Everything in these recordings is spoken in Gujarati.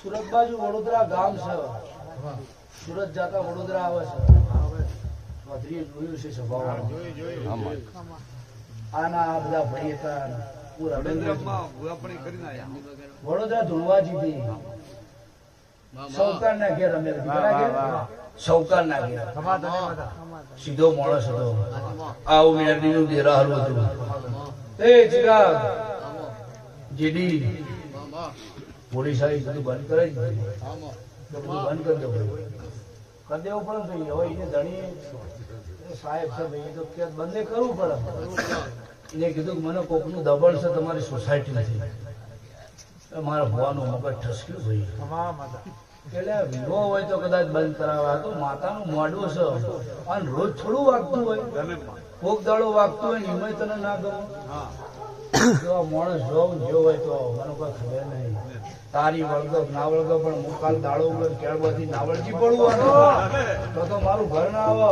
સુરત બાજુ વડોદરા ગામ છે, સુરત જતા વડોદરા આવે છે. વધરી જોયું છે સ્વભાવ આના આ બધા ભાઈ હતા વડોદરા ધુળવાજી થી સૌકાર ના ઘેર અમે સૌકાર ના ઘેર સીધો માણસ હતો. આવું મેરડી નું દેરાહરું હતું. એ ચિરાગ જેડી પોલીસ આવી બધું બંધ કરાવી દીધું. બંધ કરી દેવું કરી દેવું પડે. હવે એને ધણી સાહેબ છે ભાઈ તો કે બંને કરવું પડે. એને કીધું કે મને કોકનું દબાણ છે તમારી સોસાયટી નથી. મારા ભવાનું મગજ ઠસક્યું ભાઈ. એટલે વિવો હોય તો કદાચ બંધ કરાવવા તો માતાનું મોઢું છે અને રોજ થોડું વાગતું હોય. કોક દાડો વાગતું હોય ને એમાં તને ના ગમે. જો માણસ જોવું જો હોય તો મને કોઈ ખબર નહીં. તારી વળગો ના વળગો પણ હું કાલ દાડો કેળવાથી નાવળજી પડવું તો મારું ઘર ના આવે.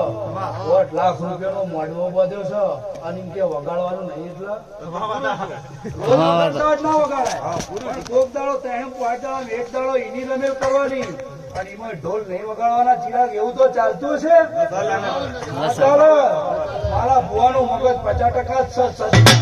8 લાખ રૂપિયાનો મોઢવો બધ્યો છે અને કે વગાડવાનું નહીં એટલે ના વગાડાય. કોક દાડો 3-5 દાડો 1 દાડો એની રમેલ કરવાની અને એમાં ઢોલ નહીં વગાડવાના. ચિરાગ એવું તો ચાલતું છે. મારા ભુવાનું મગજ 50% જ છે.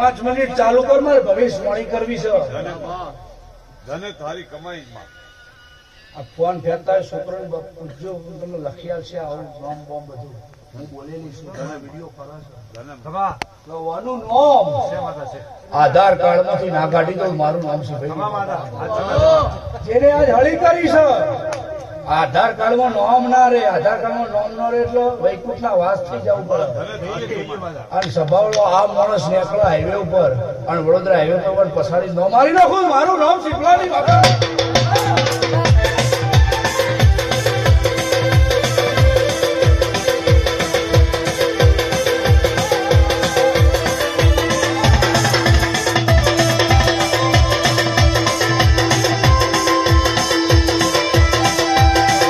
5 મિનિટ ચાલુ કર. મારે ભવિષ્યવાણી કરવી છે. તારી કમાઈ આ ફોન ફેરતા છોકરાને પૂછજો તમને લખી છે આવું નામ બોમ્બ બધું હું બોલેલી છું. વિડીયો કરો છો આધાર કાર્ડ માંથી ના કાઢી દઉં. મારું નામ છે જેને આજ હળી કરી છે. આધાર કાર્ડ માં નોમ ના રે. આધાર કાર્ડ માં નોમ ના રે એટલે વૈકુંઠ ના વાસ થઈ જવું પડે. અને સભાવડો આ માણસ નીકળે હાઈવે ઉપર અને વડોદરા હાઈવે પર પછાડી ન મારી નાખું. મારું નામ શીપલાની